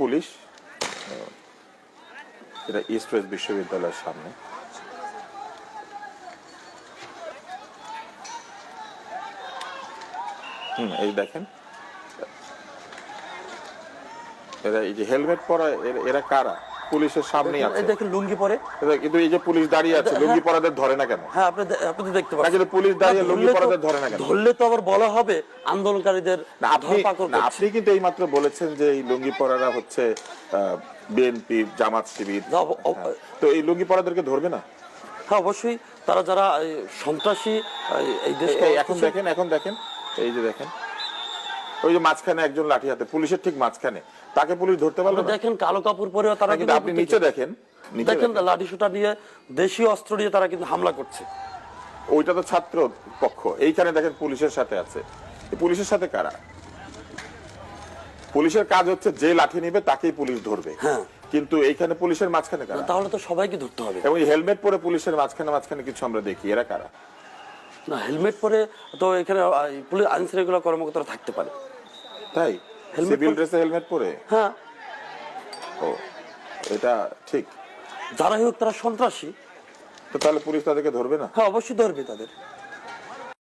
Police, এটা east West বিশ্ববিদ্যালয়ের সামনে। এই দেখেন এরা, এই যে হেলমেট পরা এরা কারা? পুলিশের সামনেই আছে। দেখেন লুঙ্গি পরে, কিন্তু এই যে পুলিশ দাঁড়িয়ে আছে, লুঙ্গি পরাদের ধরে না কেন? হ্যাঁ আপনি দেখতে পাচ্ছেন, কিন্তু পুলিশ দাঁড়িয়ে লুঙ্গি পরাদের ধরে না কেন? ধরলে তো আবার বলা হবে আন্দোলনকারীদের ধরপাকড় করছে। আপনি কিন্তু এই মাত্র বলেছেন যে এই লুঙ্গি পরারা হচ্ছে বিএনপি জামাত শিবির, তো এই লুঙ্গি পরাদেরকে ধরবে না? হ্যাঁ অবশ্যই, তারা যারা সন্ত্রাসী এই দেশে। এখন দেখেন এই যে দেখেন ওই যে মাঝখানে একজন লাঠি হাতে, পুলিশের ঠিক মাঝখানে, তাকে পুলিশ ধরতে পারলো না? দেখেন কালো কাপড় পরেও তারা কিন্তু আপনি নিচে দেখেন, দেখেন লাঠি সোটা নিয়ে, দেশীয় অস্ত্র নিয়ে তারা কিন্তু হামলা করছে। ওইটা তো ছাত্র পক্ষ, এইখানে দেখেন পুলিশের সাথে আছে। পুলিশের সাথে কারা? পুলিশের কাজ হচ্ছে যে লাঠি নিবে তাকেই পুলিশ ধরবে, হ্যাঁ, কিন্তু এইখানে পুলিশের মাঝখানে কারা? তাহলে তো সবাইকে ধরতে হবে। এবং হেলমেট পরে পুলিশের মাঝখানে কিছু আমরা দেখি, এরা কারা? না হেলমেট পরে তো এখানে পুলিশ আইন শৃঙ্খলা কর্মকর্তারা থাকতে পারে। তাই সিভিল ড্রেসে হেলমেট পরে? হ্যাঁ, ও এটা ঠিক। যারাই হোক তারা সন্ত্রাসী, তো তাহলে পুলিশ তাদেরকে ধরবে না? হ্যাঁ অবশ্যই ধরবে তাদের।